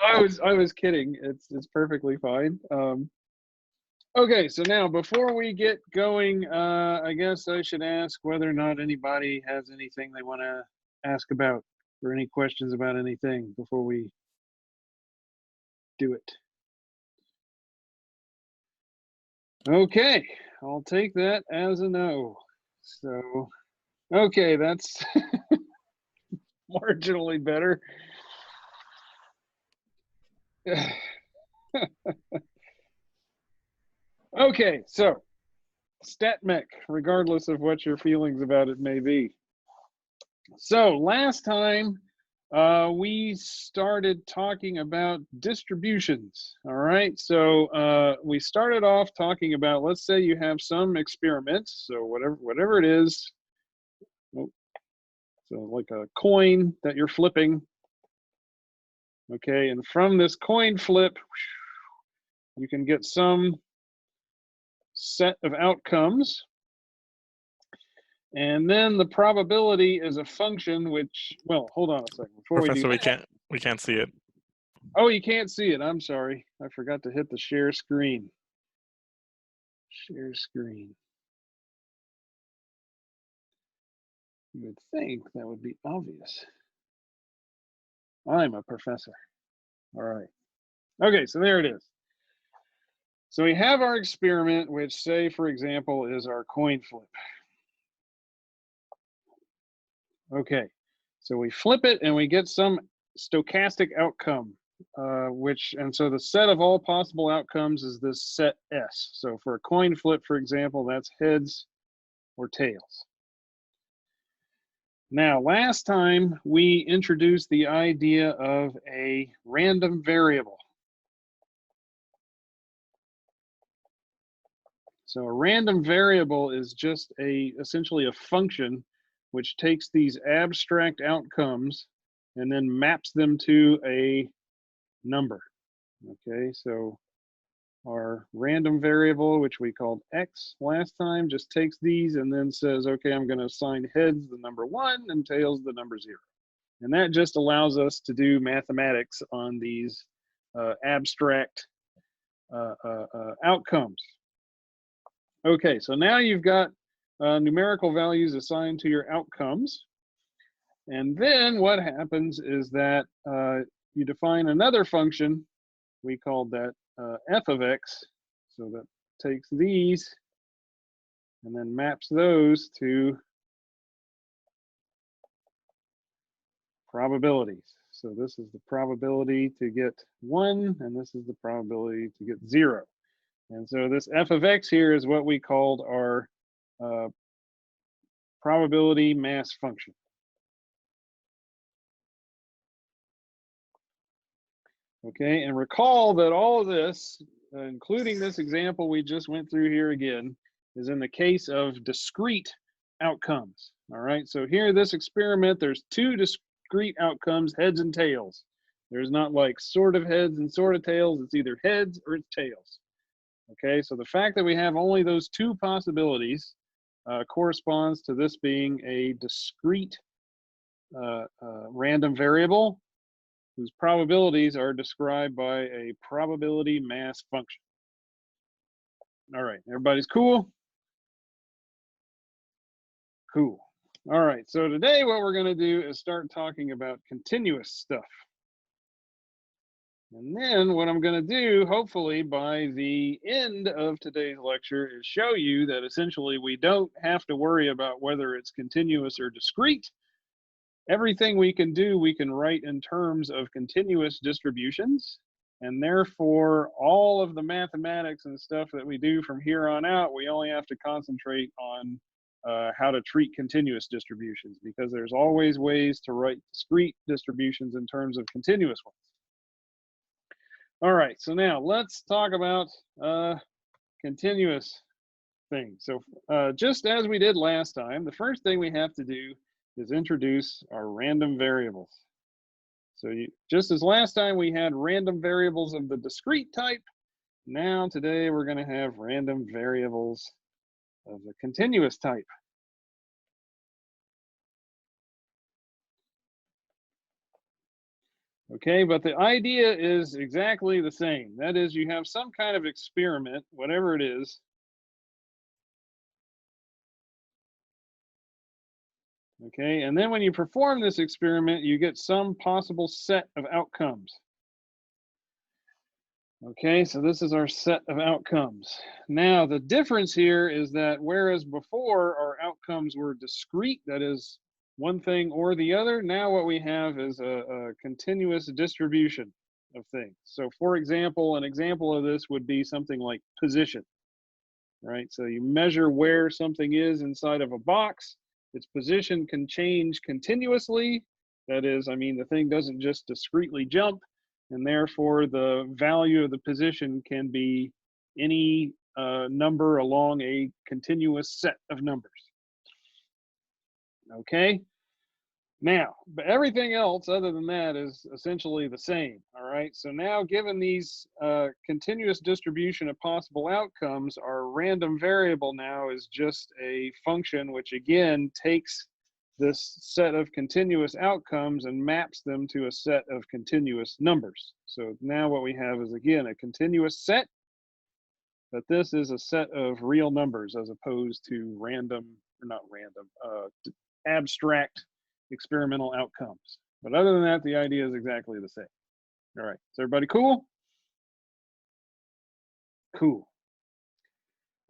I was kidding. It's perfectly fine. Okay, so now before we get going, I guess I should ask whether or not anybody has anything they want to ask about or any questions about anything before we do it. Okay, I'll take that as a no. So, okay, that's marginally better. Okay, so stat mech, regardless of what your feelings about it may be. So last time we started talking about distributions. All right, so we started off talking about, let's say you have some experiments, so whatever it is, oh, so like a coin that you're flipping. Okay, and from this coin flip, you can get some set of outcomes. And then the probability is a function which, well, hold on a second. Before Professor, we do that, we can't see it. Oh, you can't see it. I'm sorry. I forgot to hit the share screen. Share screen. You would think that would be obvious. I'm a professor. All right. Okay, so there it is. So we have our experiment, which, say, for example, is our coin flip. Okay, so we flip it and we get some stochastic outcome, and so the set of all possible outcomes is this set S. So for a coin flip, for example, that's heads or tails. Now, last time we introduced the idea of a random variable. So a random variable is just essentially a function which takes these abstract outcomes and then maps them to a number. Okay, so our random variable, which we called x last time, just takes these and then says, okay, I'm going to assign heads the number 1 and tails the number 0. And that just allows us to do mathematics on these abstract outcomes. Okay, so now you've got numerical values assigned to your outcomes. And then what happens is that you define another function. We called that f of x. So that takes these and then maps those to probabilities. So this is the probability to get 1, and this is the probability to get 0. And so this f of x here is what we called our probability mass function. Okay, and recall that all of this, including this example we just went through here again, is in the case of discrete outcomes. All right, so here, this experiment, there's 2 discrete outcomes, heads and tails. There's not like sort of heads and sort of tails, it's either heads or it's tails. Okay, so the fact that we have only those 2 possibilities corresponds to this being a discrete random variable whose probabilities are described by a probability mass function. All right, everybody's cool? Cool. All right, so today what we're going to do is start talking about continuous stuff. And then what I'm going to do, hopefully by the end of today's lecture, is show you that essentially we don't have to worry about whether it's continuous or discrete. Everything we can do, we can write in terms of continuous distributions. And therefore, all of the mathematics and stuff that we do from here on out, we only have to concentrate on how to treat continuous distributions, because there's always ways to write discrete distributions in terms of continuous ones. All right, so now let's talk about continuous things. So just as we did last time, the first thing we have to do is introduce our random variables. So just as last time we had random variables of the discrete type, now today we're going to have random variables of the continuous type. Okay, but the idea is exactly the same. That is, you have some kind of experiment, whatever it is. Okay, and then when you perform this experiment, you get some possible set of outcomes. Okay, so this is our set of outcomes. Now, the difference here is that whereas before our outcomes were discrete, that is one thing or the other, now what we have is a continuous distribution of things. So for example, an example of this would be something like position, right? So you measure where something is inside of a box. Its position can change continuously. That is, I mean, the thing doesn't just discretely jump, and therefore the value of the position can be any number along a continuous set of numbers. Okay? Now, but everything else other than that is essentially the same, all right? So now, given these continuous distribution of possible outcomes, our random variable now is just a function which, again, takes this set of continuous outcomes and maps them to a set of continuous numbers. So now what we have is, again, a continuous set, but this is a set of real numbers as opposed to random, or not random, abstract experimental outcomes. But other than that, the idea is exactly the same. All right, is everybody cool? Cool.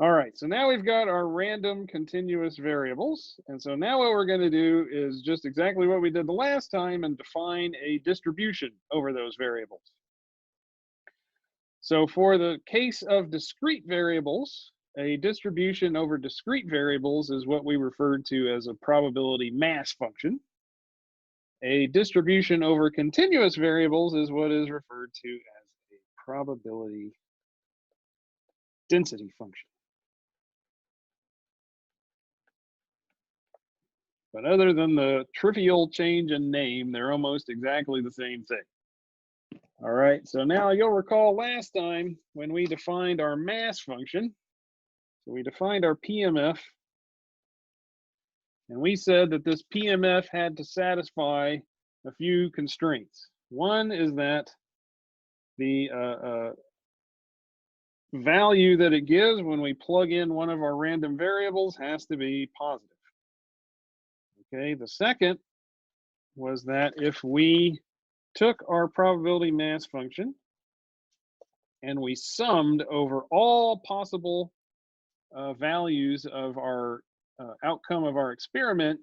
All right, so now we've got our random continuous variables. And so now what we're going to do is just exactly what we did the last time and define a distribution over those variables. So for the case of discrete variables, a distribution over discrete variables is what we referred to as a probability mass function. A distribution over continuous variables is what is referred to as a probability density function. But other than the trivial change in name, they're almost exactly the same thing. All right, so now you'll recall last time when we defined our mass function, so we defined our PMF, and we said that this PMF had to satisfy a few constraints. One is that the value that it gives when we plug in one of our random variables has to be positive. Okay, the second was that if we took our probability mass function and we summed over all possible values of our outcome of our experiment,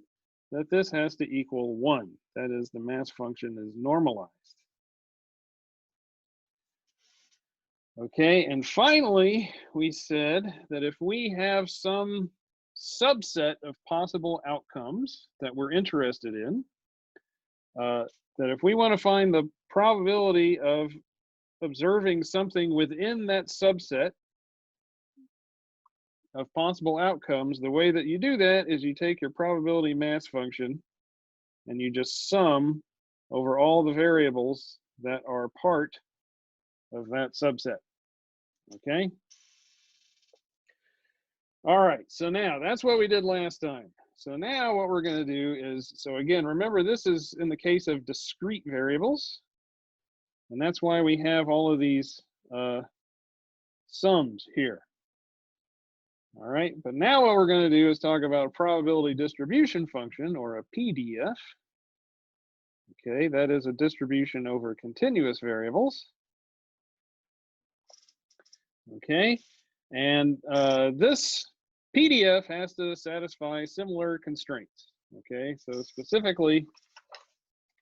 that this has to equal 1. That is, the mass function is normalized. Okay, and finally, we said that if we have some subset of possible outcomes that we're interested in, that if we want to find the probability of observing something within that subset of possible outcomes, the way that you do that is you take your probability mass function and you just sum over all the variables that are part of that subset. Okay? All right, so now that's what we did last time. So now what we're going to do is, so again, remember this is in the case of discrete variables, and that's why we have all of these sums here. All right, but now what we're going to do is talk about a probability distribution function, or a PDF. Okay, that is a distribution over continuous variables. Okay, and this PDF has to satisfy similar constraints. Okay, so specifically,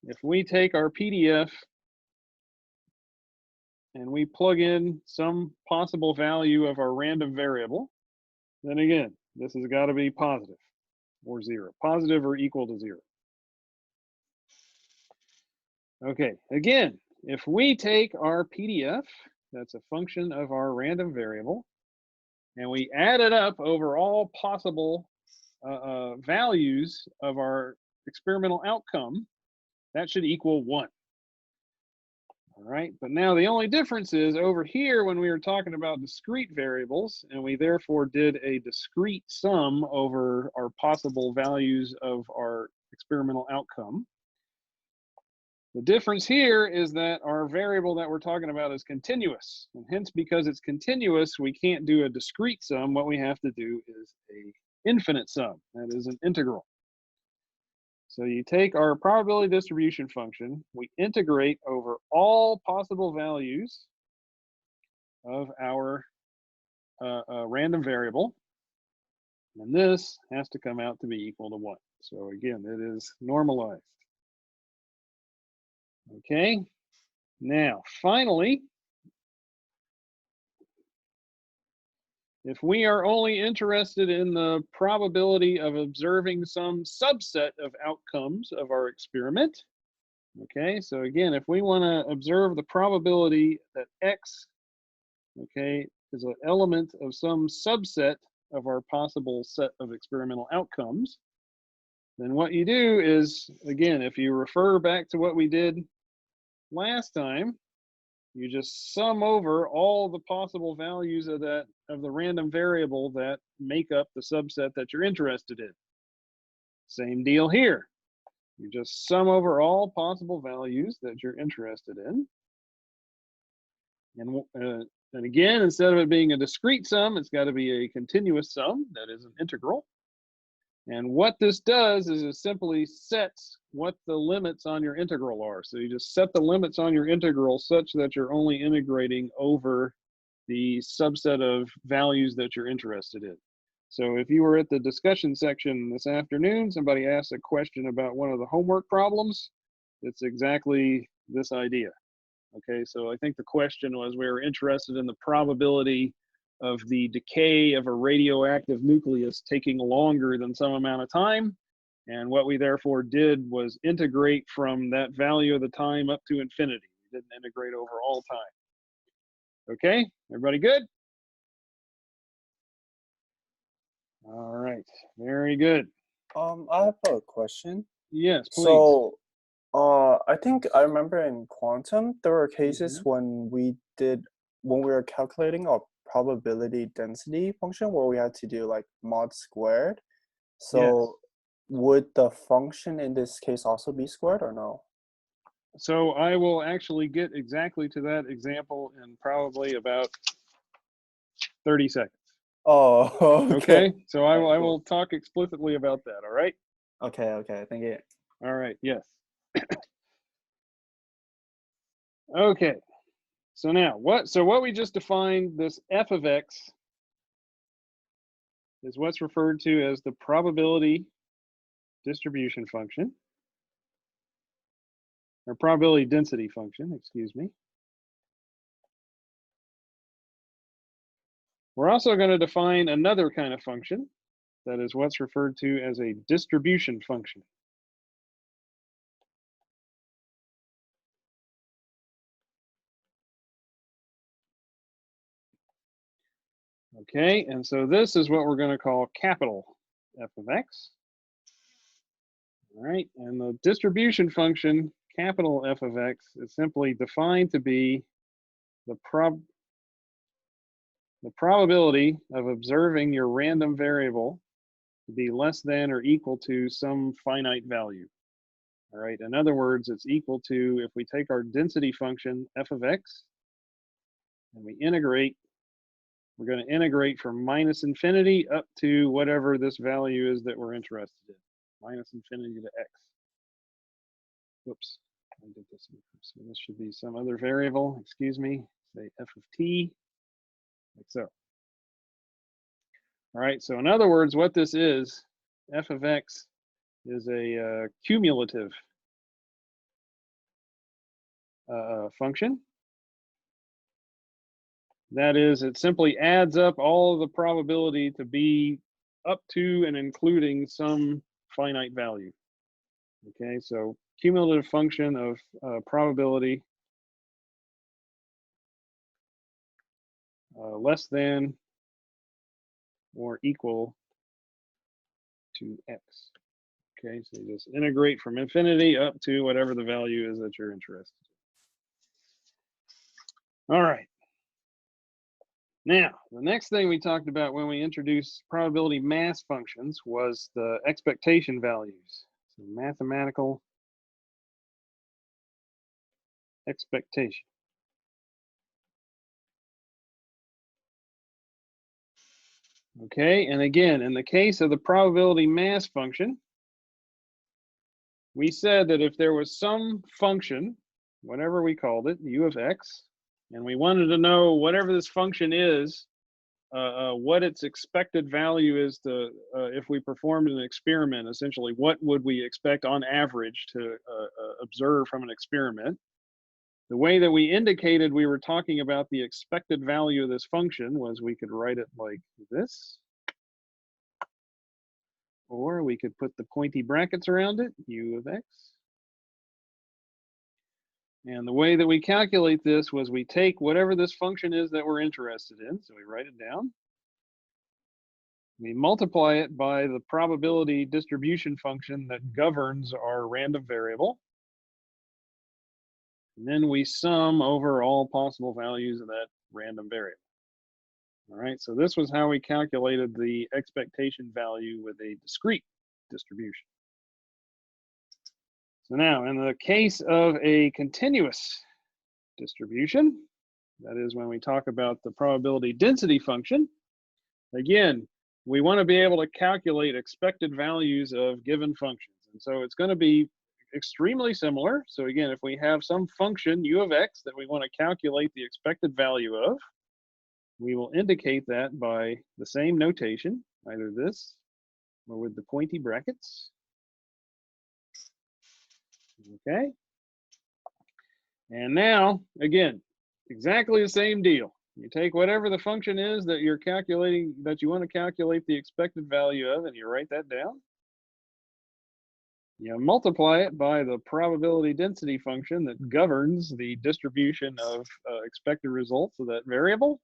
if we take our PDF and we plug in some possible value of our random variable, then again, this has got to be positive or 0, positive or equal to 0. Okay, again, if we take our PDF, that's a function of our random variable, and we add it up over all possible values of our experimental outcome, that should equal 1. All right, but now the only difference is over here when we were talking about discrete variables, and we therefore did a discrete sum over our possible values of our experimental outcome, The difference here is that our variable that we're talking about is continuous, and hence because it's continuous, we can't do a discrete sum. What we have to do is a infinite sum, that is an integral. So you take our probability distribution function, we integrate over all possible values of our random variable, and this has to come out to be equal to 1. So again, it is normalized. Okay, now finally, if we are only interested in the probability of observing some subset of outcomes of our experiment, okay, so again, if we want to observe the probability that X, okay, is an element of some subset of our possible set of experimental outcomes, then what you do is, again, if you refer back to what we did last time, you just sum over all the possible values of the random variable that make up the subset that you're interested in. Same deal here. You just sum over all possible values that you're interested in. And again, instead of it being a discrete sum, it's got to be a continuous sum, that is an integral. And what this does is it simply sets what the limits on your integral are. So you just set the limits on your integral such that you're only integrating over the subset of values that you're interested in. So if you were at the discussion section this afternoon, somebody asked a question about one of the homework problems, it's exactly this idea. Okay, so I think the question was, we were interested in the probability of the decay of a radioactive nucleus taking longer than some amount of time. And what we therefore did was integrate from that value of the time up to infinity. We didn't integrate over all time. Okay, everybody good? All right, very good. I have a question. Yes, please. So, I think I remember in quantum, there were cases when we were calculating a probability density function where we had to do like mod squared. So Yes. would the function in this case also be squared or no? So I will actually get exactly to that example in probably about 30 seconds. Oh, okay. Okay, so I will talk explicitly about that, all right? Okay, thank you. All right, yes. Okay, so now what we just defined, this f of x is what's referred to as the probability distribution function, or probability density function, excuse me. We're also going to define another kind of function that is what's referred to as a distribution function. Okay, and so this is what we're going to call capital F of x. All right, and the distribution function, capital F of x, is simply defined to be the probability of observing your random variable to be less than or equal to some finite value. All right, in other words, it's equal to, if we take our density function, F of x, and we integrate, we're going to integrate from minus infinity up to whatever this value is that we're interested in, minus infinity to x. Whoops, I did this. So this should be some other variable, excuse me, say f of t, like so. All right, so in other words, what this is, f of x is a cumulative function. That is, it simply adds up all of the probability to be up to and including some finite value. Okay, so cumulative function of probability less than or equal to x. Okay, so you just integrate from infinity up to whatever the value is that you're interested in. All right. Now, the next thing we talked about when we introduced probability mass functions was the expectation values. So mathematical expectation. Okay, and again, in the case of the probability mass function, we said that if there was some function, whatever we called it, u of x, and we wanted to know whatever this function is, what its expected value is to, if we performed an experiment, essentially, what would we expect on average to observe from an experiment? The way that we indicated we were talking about the expected value of this function was we could write it like this, or we could put the pointy brackets around it, u of x. And the way that we calculate this was we take whatever this function is that we're interested in, so we write it down. We multiply it by the probability distribution function that governs our random variable. And then we sum over all possible values of that random variable. All right, so this was how we calculated the expectation value with a discrete distribution. So now, in the case of a continuous distribution, that is when we talk about the probability density function, again, we want to be able to calculate expected values of given functions. And so it's going to be extremely similar. So again, if we have some function u of x that we want to calculate the expected value of, we will indicate that by the same notation, either this or with the pointy brackets. Okay. And now, again, exactly the same deal. You take whatever the function is that you're calculating, that you want to calculate the expected value of, and you write that down. You multiply it by the probability density function that governs the distribution of expected results of that variable.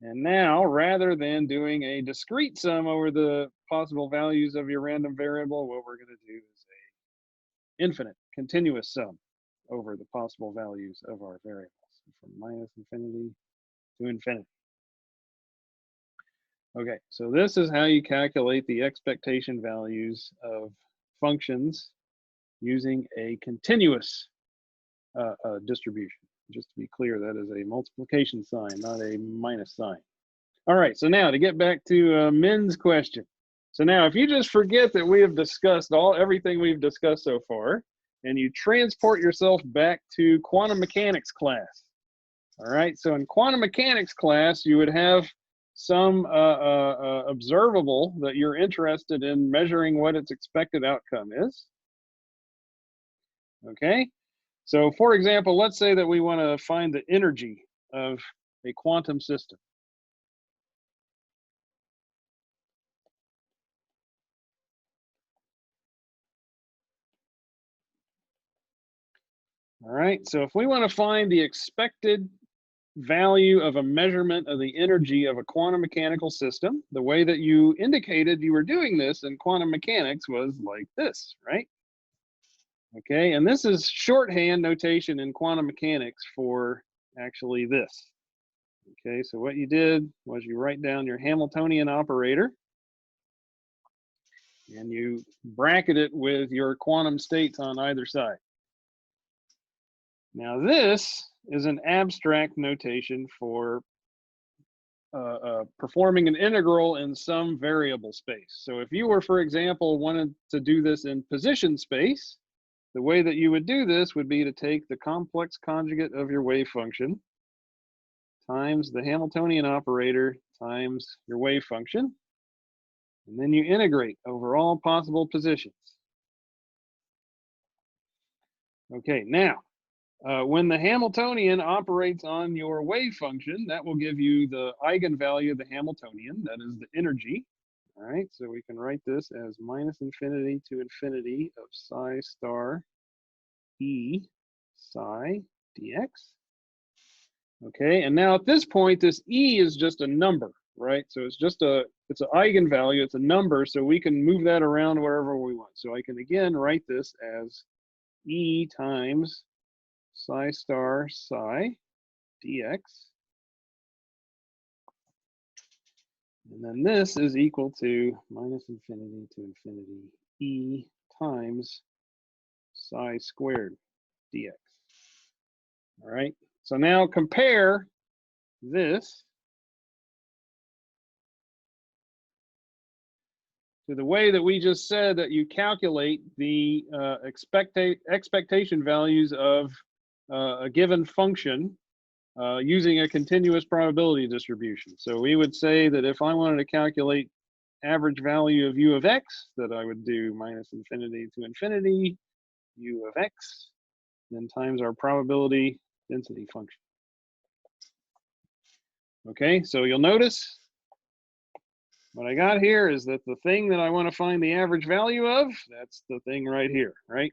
And now, rather than doing a discrete sum over the possible values of your random variable, what we're going to do is a infinite, continuous sum over the possible values of our variables, from minus infinity to infinity. Okay, so this is how you calculate the expectation values of functions using a continuous distribution. Just to be clear, that is a multiplication sign, not a minus sign. All right, so now to get back to Min's question. So now if you just forget that we have discussed everything we've discussed so far, and you transport yourself back to quantum mechanics class. All right, so in quantum mechanics class, you would have some observable that you're interested in measuring what its expected outcome is. Okay, so for example, let's say that we want to find the energy of a quantum system. All right, so if we want to find the expected value of a measurement of the energy of a quantum mechanical system, the way that you indicated you were doing this in quantum mechanics was like this, right? Okay, and this is shorthand notation in quantum mechanics for actually this. Okay, so what you did was you write down your Hamiltonian operator and you bracket it with your quantum states on either side. Now this is an abstract notation for performing an integral in some variable space. So if you were, for example, wanted to do this in position space, the way that you would do this would be to take the complex conjugate of your wave function times the Hamiltonian operator times your wave function, and then you integrate over all possible positions. Okay, now, when the Hamiltonian operates on your wave function, that will give you the eigenvalue of the Hamiltonian, that is the energy. All right, so we can write this as minus infinity to infinity of psi star E psi dx. Okay, and now at this point, this E is just a number, right? So it's just it's an eigenvalue, it's a number, so we can move that around wherever we want. So I can again write this as E times psi star psi dx. And then this is equal to minus infinity to infinity E times psi squared dx. All right. So now compare this to the way that we just said that you calculate the expectation values of a given function using a continuous probability distribution. So we would say that if I wanted to calculate average value of u of x, that I would do minus infinity to infinity u of x, then times our probability density function. Okay, so you'll notice what I got here is that the thing that I want to find the average value of, that's the thing right here, right?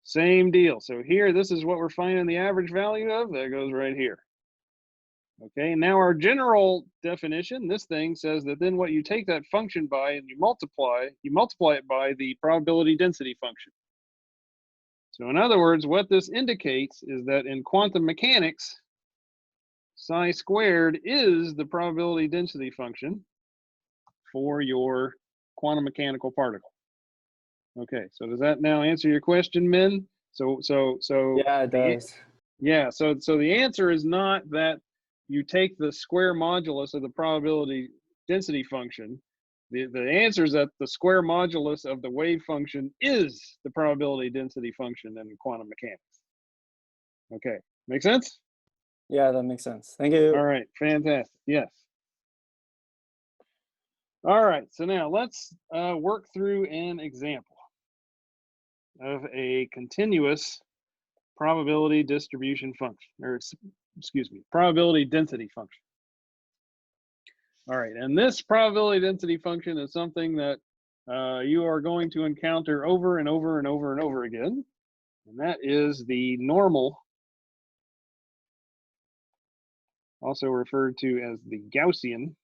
Same deal. So here, this is what we're finding the average value of. That goes right here. Okay, now our general definition, this thing says that then what you take that function by and you multiply it by the probability density function. So in other words, what this indicates is that in quantum mechanics, psi squared is the probability density function for your quantum mechanical particle. Okay, so does that now answer your question, Min? So Yeah, it does. yeah, so the answer is not that you take the square modulus of the probability density function. The answer is that the square modulus of the wave function is the probability density function in quantum mechanics. Okay, make sense? Yeah, that makes sense. Thank you. All right, fantastic. Yes. All right, so now let's work through an example of a continuous probability distribution function, or excuse me, probability density function. All right, and this probability density function is something that you are going to encounter over and over and over and over again, and that is the normal, also referred to as the Gaussian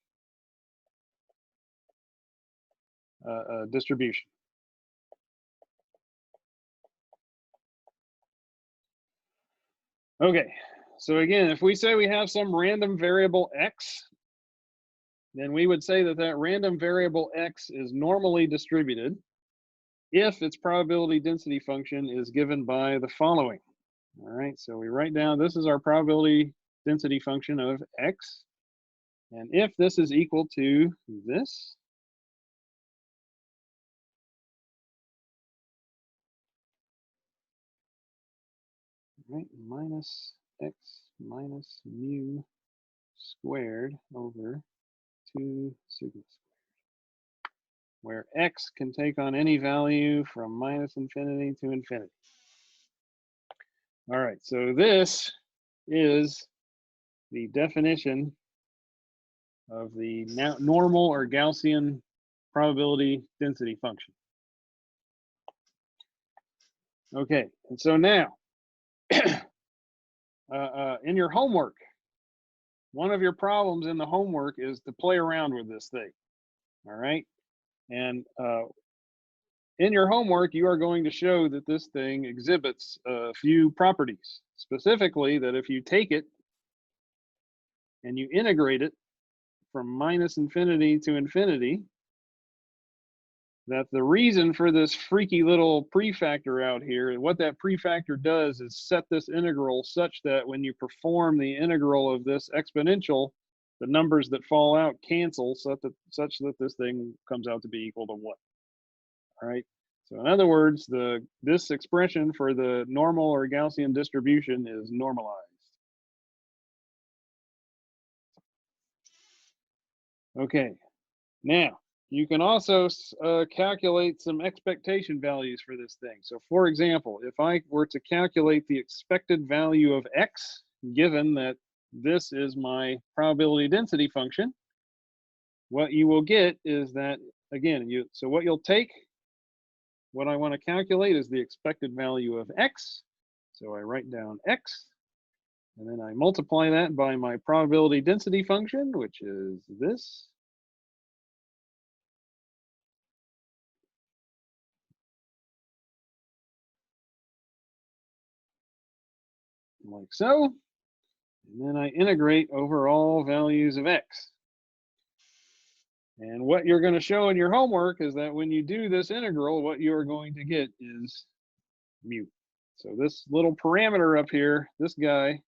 distribution. Okay, so again, if we say we have some random variable x, then we would say that that random variable x is normally distributed if its probability density function is given by the following. All right, so we write down, this is our probability density function of x, and if this is equal to this, right, minus x minus mu squared over 2 sigma squared, where x can take on any value from minus infinity to infinity. All right, so this is the definition of the normal or Gaussian probability density function. Okay, and so now, in your homework, one of your problems in the homework is to play around with this thing, all right? And in your homework, you are going to show that this thing exhibits a few properties, specifically that if you take it and you integrate it from minus infinity to infinity, that the reason for this freaky little prefactor out here, what that prefactor does is set this integral such that when you perform the integral of this exponential, the numbers that fall out cancel such that this thing comes out to be equal to 1. All right. So in other words, this expression for the normal or Gaussian distribution is normalized. Okay. Now, you can also calculate some expectation values for this thing. So for example, if I were to calculate the expected value of x, given that this is my probability density function, what you will get is that, again, so what you'll take, what I want to calculate is the expected value of x. So I write down x, and then I multiply that by my probability density function, which is this. Like so, and then I integrate over all values of x. And what you're going to show in your homework is that when you do this integral, what you are going to get is mu. So this little parameter up here, this guy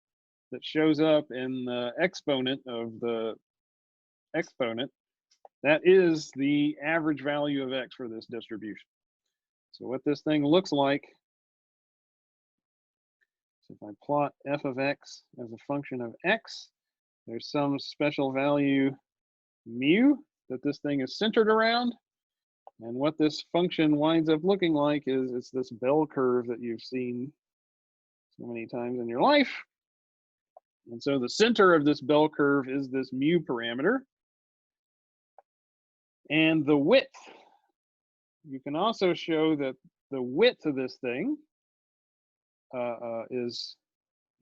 that shows up in the exponent of the exponent, that is the average value of x for this distribution. So what this thing looks like, so if I plot f of x as a function of x, there's some special value mu that this thing is centered around. And what this function winds up looking like is it's this bell curve that you've seen so many times in your life. And so the center of this bell curve is this mu parameter. And the width, you can also show that the width of this thing is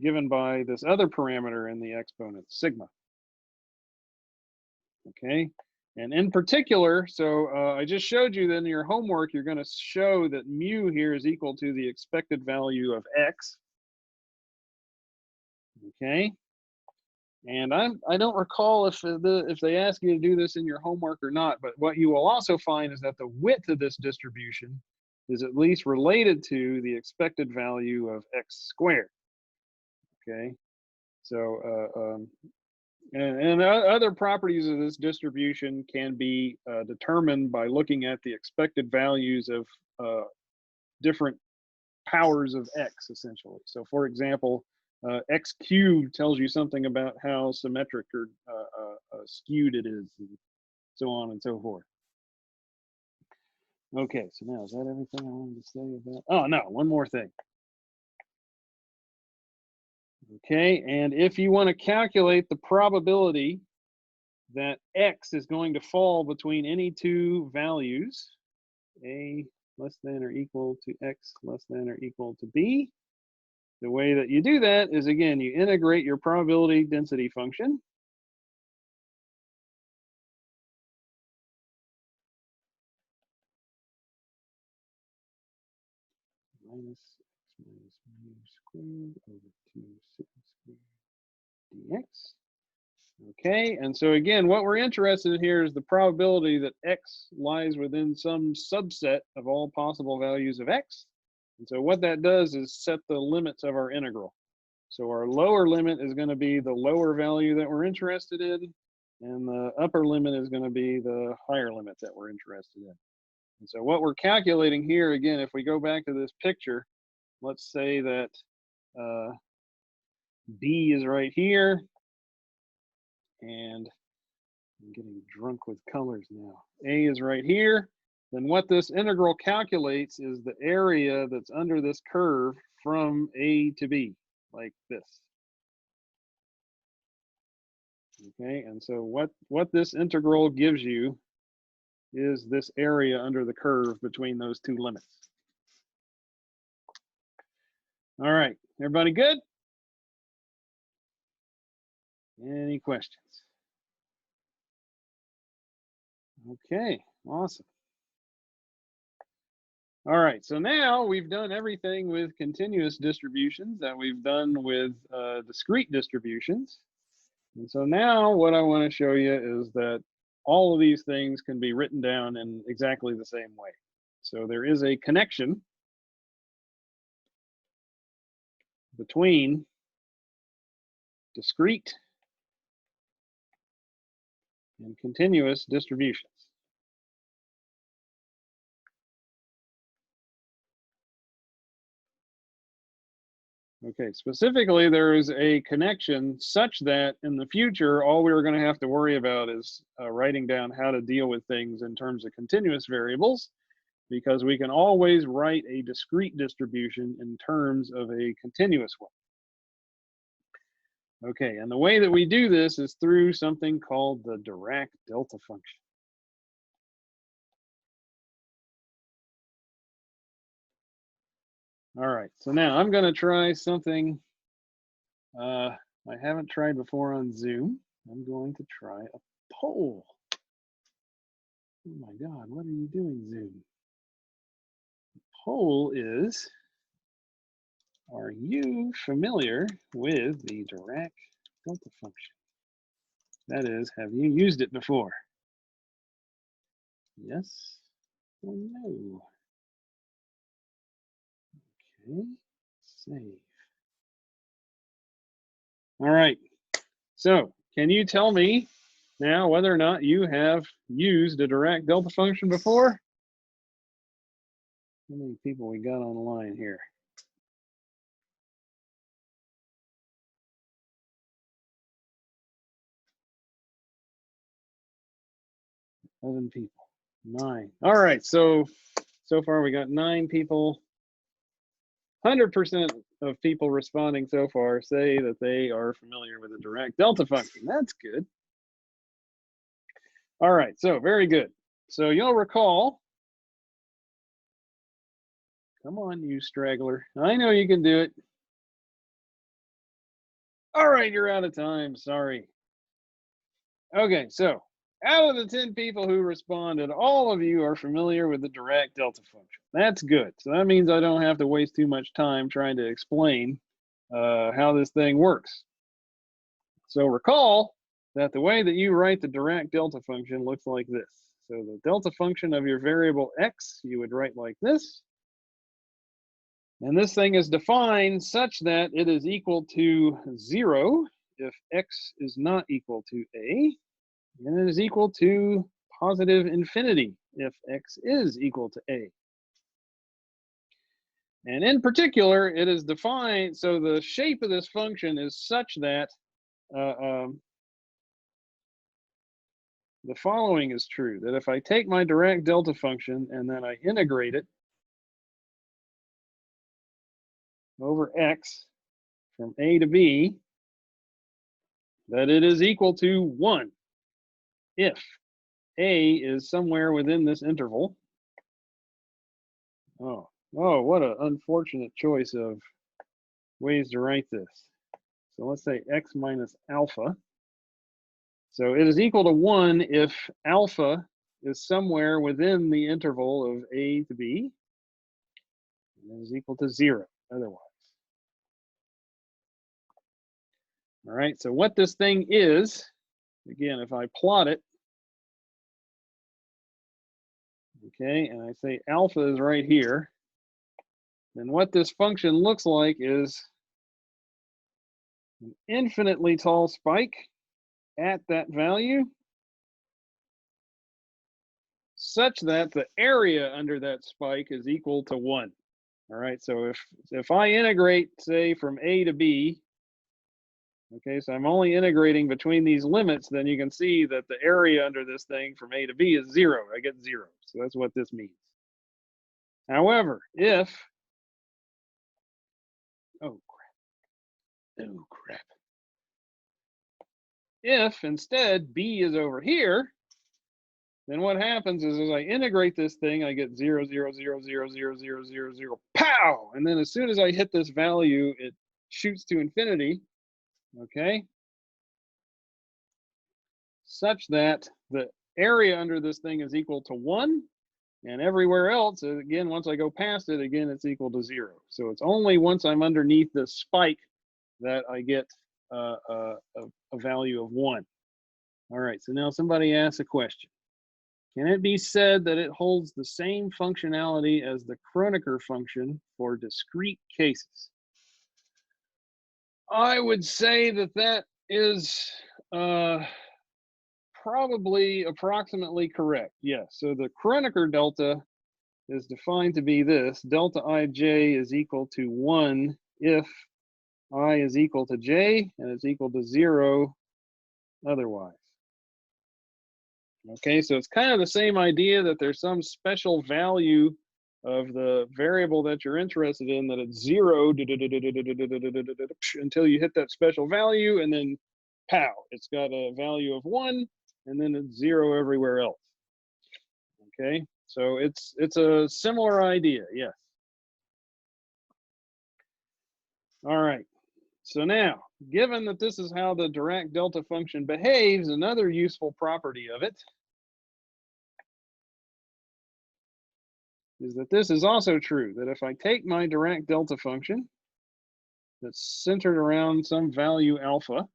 given by this other parameter in the exponent, sigma. Okay, and in particular, so I just showed you that in your homework, you're going to show that mu here is equal to the expected value of x. Okay, and I don't recall if they ask you to do this in your homework or not, but what you will also find is that the width of this distribution is at least related to the expected value of x squared. Okay, so and other properties of this distribution can be determined by looking at the expected values of different powers of x, essentially. So for example, x cubed tells you something about how symmetric or skewed it is, and so on and so forth. Okay, so now is that everything I wanted to say about? Oh no, one more thing. Okay, and if you want to calculate the probability that x is going to fall between any two values, a less than or equal to x less than or equal to b, the way that you do that is, again, you integrate your probability density function. Minus x minus mu squared over 2 sigma squared dx. Okay, and so again, what we're interested in here is the probability that x lies within some subset of all possible values of x. And so what that does is set the limits of our integral. So our lower limit is going to be the lower value that we're interested in, and the upper limit is going to be the higher limit that we're interested in. And so what we're calculating here, again, if we go back to this picture, let's say that B is right here, and I'm getting drunk with colors now. A is right here. Then what this integral calculates is the area that's under this curve from A to B, like this. Okay, and so what this integral gives you is this area under the curve between those two limits. All right, everybody good? Any questions? Okay, awesome. All right, so now we've done everything with continuous distributions that we've done with discrete distributions. And so now what I want to show you is that all of these things can be written down in exactly the same way. So there is a connection between discrete and continuous distributions. Okay, specifically, there is a connection such that in the future, all we're going to have to worry about is writing down how to deal with things in terms of continuous variables, because we can always write a discrete distribution in terms of a continuous one. Okay, and the way that we do this is through something called the Dirac delta function. All right, so now I'm going to try something I haven't tried before on Zoom. I'm going to try a poll. Oh my God, what are you doing, Zoom? The poll is, are you familiar with the Dirac delta function? That is, have you used it before? Yes or no? Okay, Save. All right. So can you tell me now whether or not you have used a direct delta function before? How many people we got online here? Seven people. 9. All right. So far we got 9 people. 100% of people responding so far say that they are familiar with the direct delta function. That's good. All right, so very good. So you'll recall, come on, you straggler. I know you can do it. All right, you're out of time. Sorry. Okay, so out of the 10 people who responded, all of you are familiar with the direct delta function. That's good. So that means I don't have to waste too much time trying to explain how this thing works. So recall that the way that you write the direct delta function looks like this. So the delta function of your variable x, you would write like this. And this thing is defined such that it is equal to 0 if x is not equal to a, and it is equal to positive infinity if x is equal to a. And in particular, it is defined, so the shape of this function is such that the following is true, that if I take my direct delta function and then I integrate it over x from a to b, that it is equal to 1 if a is somewhere within this interval. Oh, what an unfortunate choice of ways to write this. So let's say x minus alpha. So it is equal to 1 if alpha is somewhere within the interval of a to b, and it is equal to 0 otherwise. All right, so what this thing is, again, if I plot it, okay, and I say alpha is right here, then what this function looks like is an infinitely tall spike at that value, such that the area under that spike is equal to 1. All right, so if I integrate, say, from a to b, okay, so I'm only integrating between these limits, then you can see that the area under this thing from a to b is 0. I get 0. So that's what this means. However, if, oh crap, if instead b is over here, then what happens is as I integrate this thing, I get 0, 0, 0, 0, 0, 0, 0, 0, pow! And then as soon as I hit this value, it shoots to infinity, okay? Such that the area under this thing is equal to 1, and everywhere else, again, once I go past it, again, it's equal to 0. So it's only once I'm underneath this spike that I get a value of 1. All right, so now somebody asks a question. Can it be said that it holds the same functionality as the Kronecker function for discrete cases? I would say that that is probably approximately correct. Yes. So the Kronecker delta is defined to be this: delta ij is equal to 1 if I is equal to j and it's equal to 0 otherwise. Okay, so it's kind of the same idea that there's some special value of the variable that you're interested in, that it's 0 until you hit that special value, and then pow, it's got a value of 1, and then it's 0 everywhere else. Okay, so it's a similar idea, yes. All right, so now, given that this is how the direct delta function behaves, another useful property of it is that this is also true, that if I take my direct delta function that's centered around some value alpha,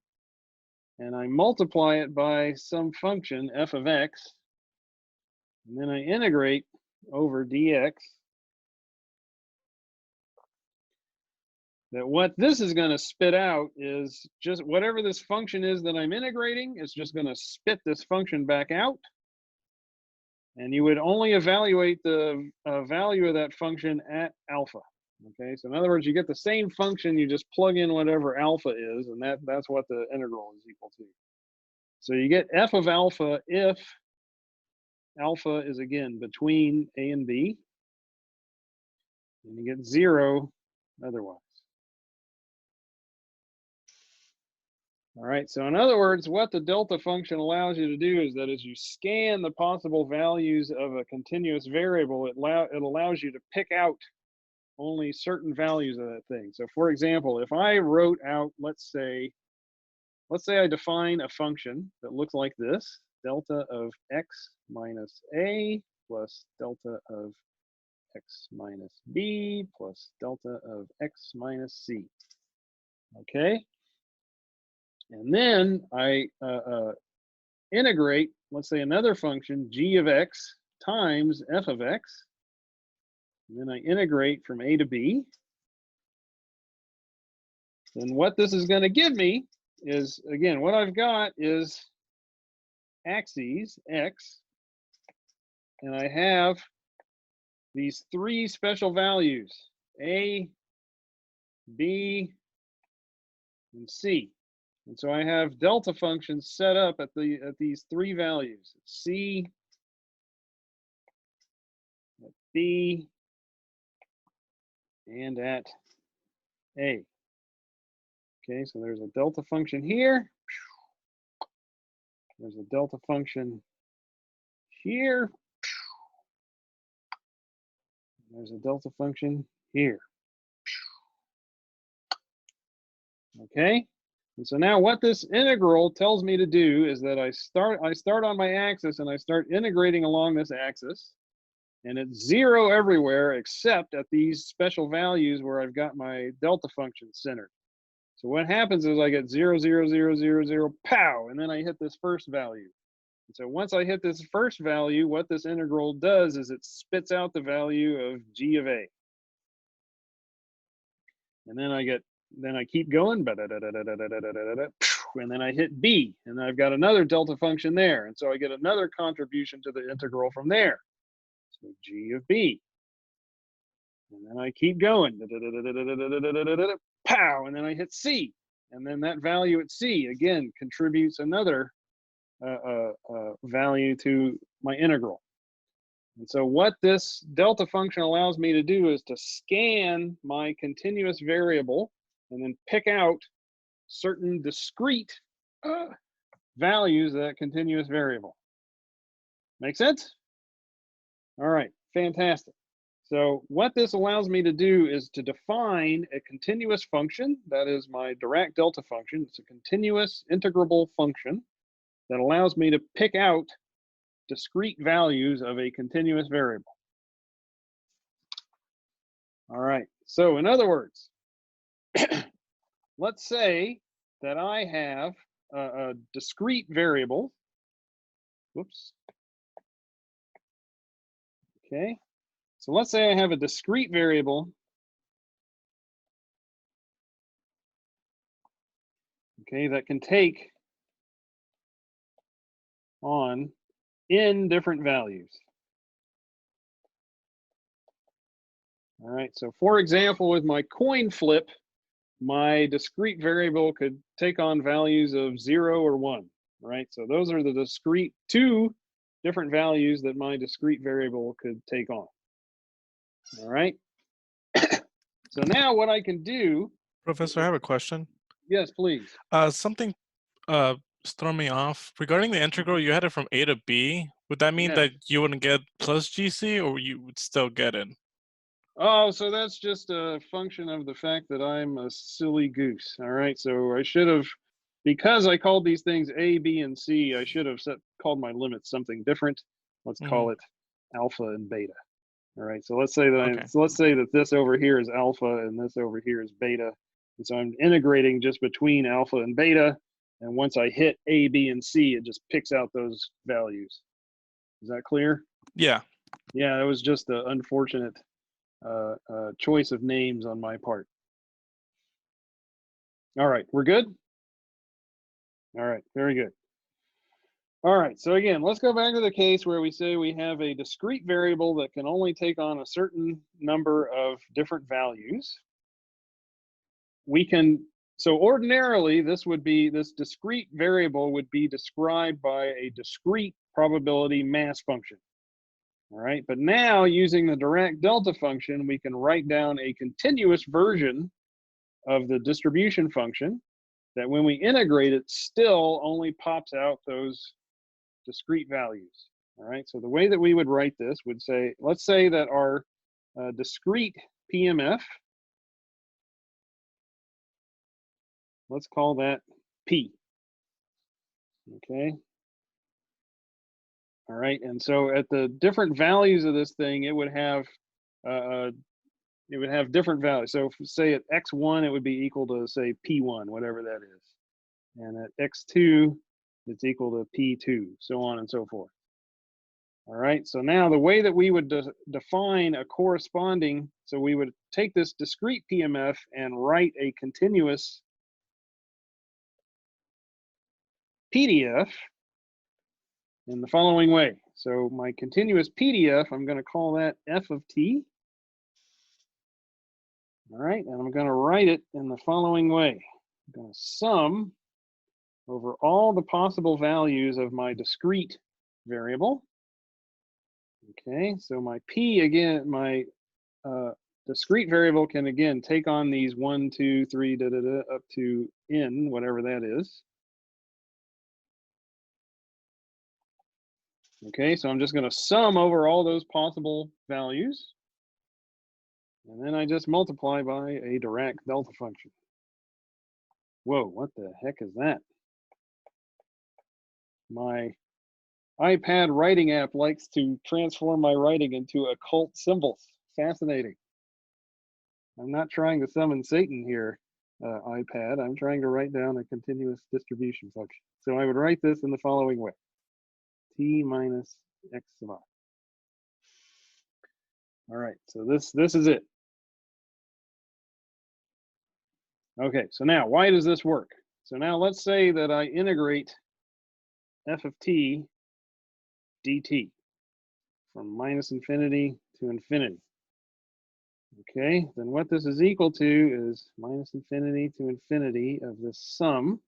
and I multiply it by some function f of x, and then I integrate over dx, that what this is going to spit out is just whatever this function is that I'm integrating, it's just going to spit this function back out. And you would only evaluate the value of that function at alpha. Okay, so in other words, you get the same function, you just plug in whatever alpha is, and that's what the integral is equal to. So you get f of alpha if alpha is, again, between a and b, and you get 0 otherwise. All right, so in other words, what the delta function allows you to do is that as you scan the possible values of a continuous variable, it allows you to pick out only certain values of that thing. So for example, if I wrote out, let's say I define a function that looks like this: delta of x minus a plus delta of x minus b plus delta of x minus c. Okay, and then I integrate, let's say, another function, g of x times f of x, and then I integrate from a to b. Then what this is going to give me is, again, what I've got is axes, x, and I have these 3 special values, a, b, and c. And so I have delta functions set up at these 3 values: c, at b, and at a. Okay, so there's a delta function here. There's a delta function here. There's a delta function here. Okay, and so now what this integral tells me to do is that I start on my axis and I start integrating along this axis, and it's 0 everywhere except at these special values where I've got my delta function centered. So what happens is I get 0, 0, 0, 0, 0, pow, and then I hit this first value. And so once I hit this first value, what this integral does is it spits out the value of g of a. And then I keep going, and then I hit b, and then I've got another delta function there. And so I get another contribution to the integral from there. So g of b. And then I keep going, pow, and then I hit c. And then that value at c, again, contributes another value to my integral. And so what this delta function allows me to do is to scan my continuous variable and then pick out certain discrete values of that continuous variable. Make sense? All right, fantastic. So what this allows me to do is to define a continuous function. That is my Dirac delta function. It's a continuous integrable function that allows me to pick out discrete values of a continuous variable. All right, so in other words, let's say that I have a discrete variable. Whoops. Okay, so let's say I have a discrete variable. Okay, that can take on n different values. All right, so for example, with my coin flip, my discrete variable could take on values of 0 or 1, right? So those are the discrete 2 different values that my discrete variable could take on. All right. So now what I can do. Professor, I have a question. Yes, please. Something thrown me off. Regarding the integral, you had it from a to b. Would that mean that you wouldn't get plus GC, or you would still get it? Oh, so that's just a function of the fact that I'm a silly goose. All right, so I should have, because I called these things A, B, and C, I should have called my limits something different. Let's call it alpha and beta. All right, so let's say that let's say that this over here is alpha and this over here is beta. And so I'm integrating just between alpha and beta. And once I hit A, B, and C, it just picks out those values. Is that clear? Yeah. Yeah, it was just an unfortunate choice of names on my part. All right, we're good? All right, very good. All right, so again, let's go back to the case where we say we have a discrete variable that can only take on a certain number of different values. We can, so ordinarily this discrete variable would be described by a discrete probability mass function. All right, but now using the Dirac delta function, we can write down a continuous version of the distribution function that when we integrate it still only pops out those discrete values. All right, so the way that we would write this would say, let's say that our discrete PMF, let's call that P. Okay. All right, and so at the different values of this thing, it would have different values. So say at x1, it would be equal to say P1, whatever that is. And at x2, it's equal to P2, so on and so forth. All right, so now the way that we would define a corresponding, so we would take this discrete PMF and write a continuous PDF in the following way. So my continuous PDF, I'm going to call that f of t. All right, and I'm going to write it in the following way. I'm going to sum over all the possible values of my discrete variable. Okay, so my P again, my discrete variable can again take on these 1, 2, 3, up to n, whatever that is. Okay, so I'm just going to sum over all those possible values. And then I just multiply by a Dirac delta function. Whoa, what the heck is that? My iPad writing app likes to transform my writing into occult symbols. Fascinating. I'm not trying to summon Satan here, iPad. I'm trying to write down a continuous distribution function. So I would write this in the following way. T minus x sub I. All right, so this is it. Okay, so now why does this work? So now let's say that I integrate f of t dt from minus infinity to infinity. Okay, then what this is equal to is minus infinity to infinity of this sum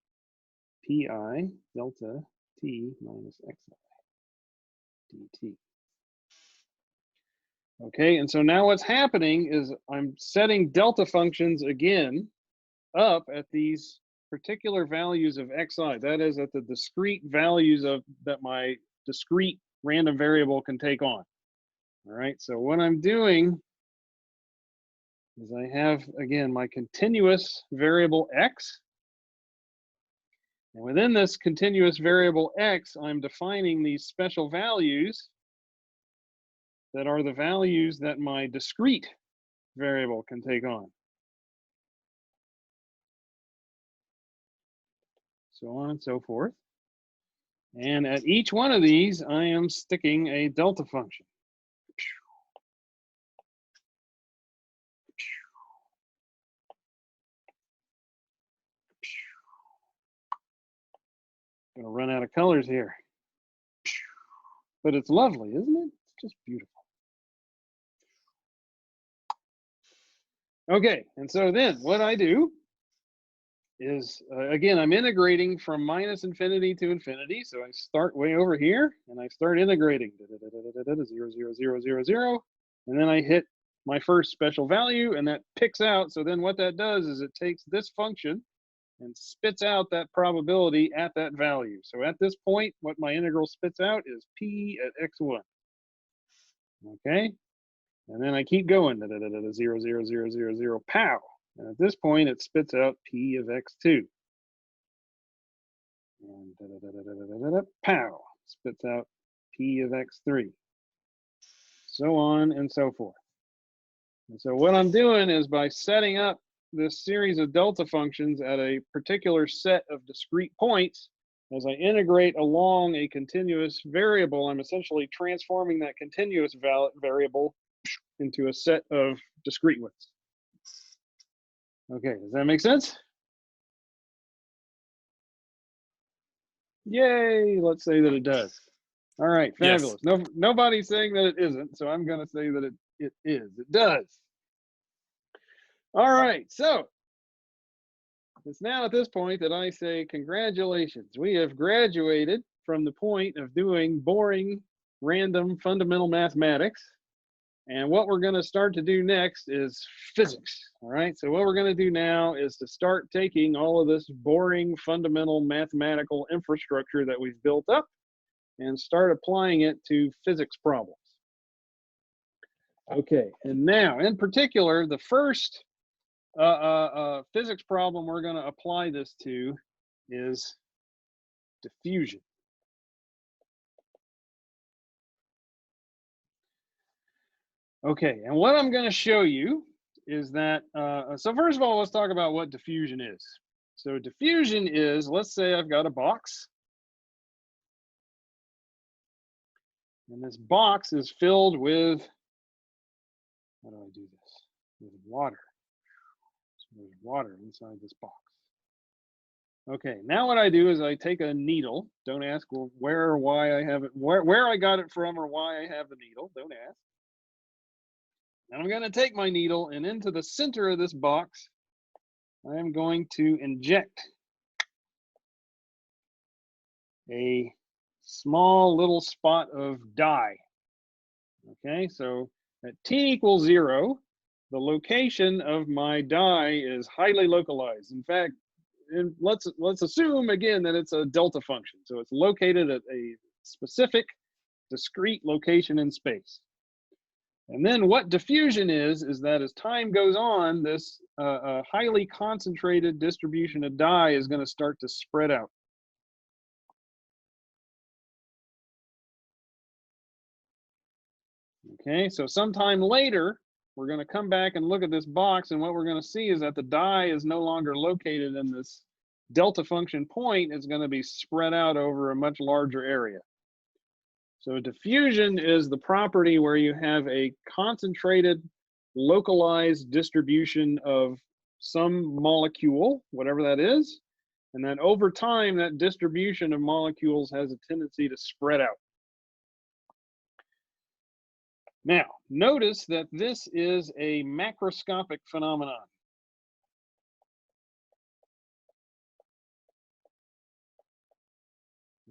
pi delta t minus xi dt. Okay, and so now what's happening is I'm setting delta functions again up at these particular values of xi. That is at the discrete values of that my discrete random variable can take on. All right, so what I'm doing is I have, again, my continuous variable x. And within this continuous variable x, I'm defining these special values that are the values that my discrete variable can take on. So on and so forth. And at each one of these, I am sticking a delta function. Gonna run out of colors here. But it's lovely, isn't it? It's just beautiful. Okay, and so then what I do is, again, I'm integrating from minus infinity to infinity. So I start way over here and I start integrating 0, 0, 0, 0, 0. And then I hit my first special value and that picks out. So then what that does is it takes this function and spits out that probability at that value. So at this point, what my integral spits out is P at x1. Okay, and then I keep going, 0, 0, 0, 0, 0, pow. And at this point, it spits out P of x2. And pow, spits out P of x3. So on and so forth. And so what I'm doing is by setting up this series of delta functions at a particular set of discrete points, as I integrate along a continuous variable, I'm essentially transforming that continuous variable into a set of discrete ones. Okay, does that make sense? Yay, let's say that it does. All right, Yes. fabulous. No, nobody's saying that it isn't, so I'm going to say that it is. It does. All right, so it's now at this point that I say congratulations. We have graduated from the point of doing boring, random, fundamental mathematics. And what we're going to start to do next is physics. All right, so what we're going to do now is to start taking all of this boring, fundamental mathematical infrastructure that we've built up and start applying it to physics problems. Okay, and now in particular, the first physics problem we're going to apply this to is diffusion. Okay, and what I'm going to show you is that, so first of all, let's talk about what diffusion is. So diffusion is, let's say I've got a box, and this box is filled with, how do I do this? With water. So there's water inside this box. Okay, now what I do is I take a needle. Don't ask where or why I have it, where I got it from or why I have the needle. Don't ask. And I'm going to take my needle, and into the center of this box, I am going to inject a small little spot of dye. Okay, so at t equals 0, the location of my dye is highly localized. In fact, and let's assume again that it's a delta function. So it's located at a specific discrete location in space. And then what diffusion is that as time goes on, this highly concentrated distribution of dye is going to start to spread out. Okay, so sometime later, we're going to come back and look at this box, and what we're going to see is that the dye is no longer located in this delta function point. It's going to be spread out over a much larger area. So diffusion is the property where you have a concentrated, localized distribution of some molecule, whatever that is, and then over time, that distribution of molecules has a tendency to spread out. Now, notice that this is a macroscopic phenomenon.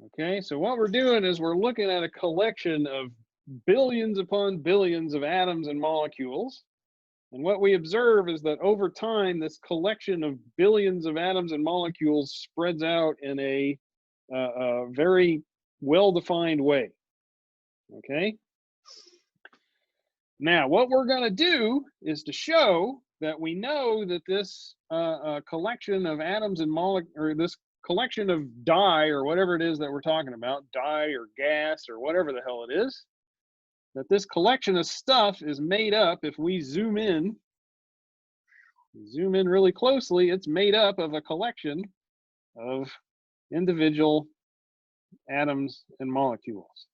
Okay, so what we're doing is we're looking at a collection of billions upon billions of atoms and molecules. And what we observe is that over time, this collection of billions of atoms and molecules spreads out in a very well-defined way. Okay? Now, what we're going to do is to show that we know that this collection of atoms and molecules, or this collection of dye, or whatever it is that we're talking about, dye or gas or whatever the hell it is, that this collection of stuff is made up, if we zoom in really closely, it's made up of a collection of individual atoms and molecules.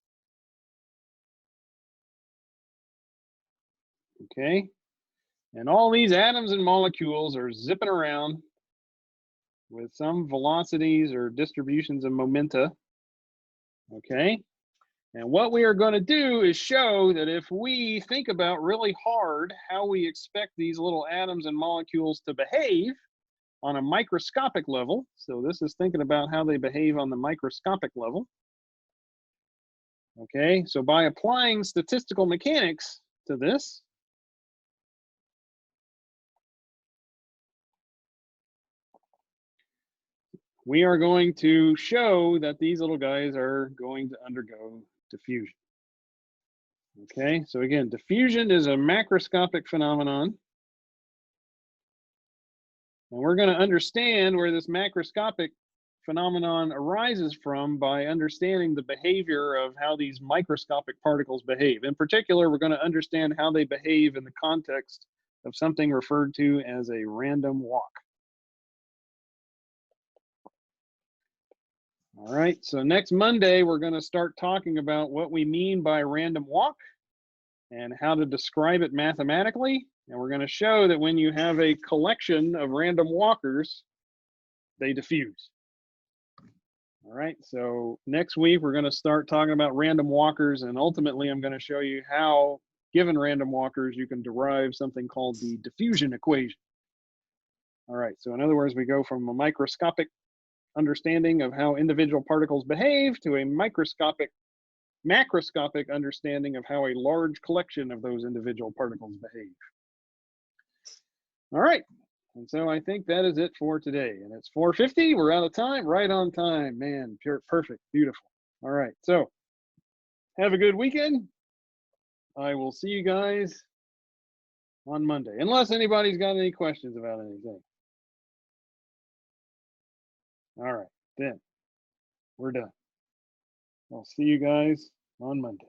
Okay, and all these atoms and molecules are zipping around with some velocities or distributions of momenta. Okay, and what we are going to do is show that if we think about really hard how we expect these little atoms and molecules to behave on a microscopic level, so this is thinking about how they behave on the microscopic level. Okay, so by applying statistical mechanics to this, we are going to show that these little guys are going to undergo diffusion. Okay, so again, diffusion is a macroscopic phenomenon. And we're going to understand where this macroscopic phenomenon arises from by understanding the behavior of how these microscopic particles behave. In particular, we're going to understand how they behave in the context of something referred to as a random walk. All right, so next Monday, we're going to start talking about what we mean by random walk and how to describe it mathematically. And we're going to show that when you have a collection of random walkers, they diffuse. All right, so next week we're going to start talking about random walkers, and ultimately I'm going to show you how, given random walkers, you can derive something called the diffusion equation. All right, so in other words, we go from a microscopic understanding of how individual particles behave to a macroscopic understanding of how a large collection of those individual particles behave. All right, and so I think that is it for today. And it's 4:50. We're out of time. Right on time. Man, pure, perfect. Beautiful. All right. So have a good weekend. I will see you guys on Monday, unless anybody's got any questions about anything. All right. Then we're done. I'll see you guys on Monday.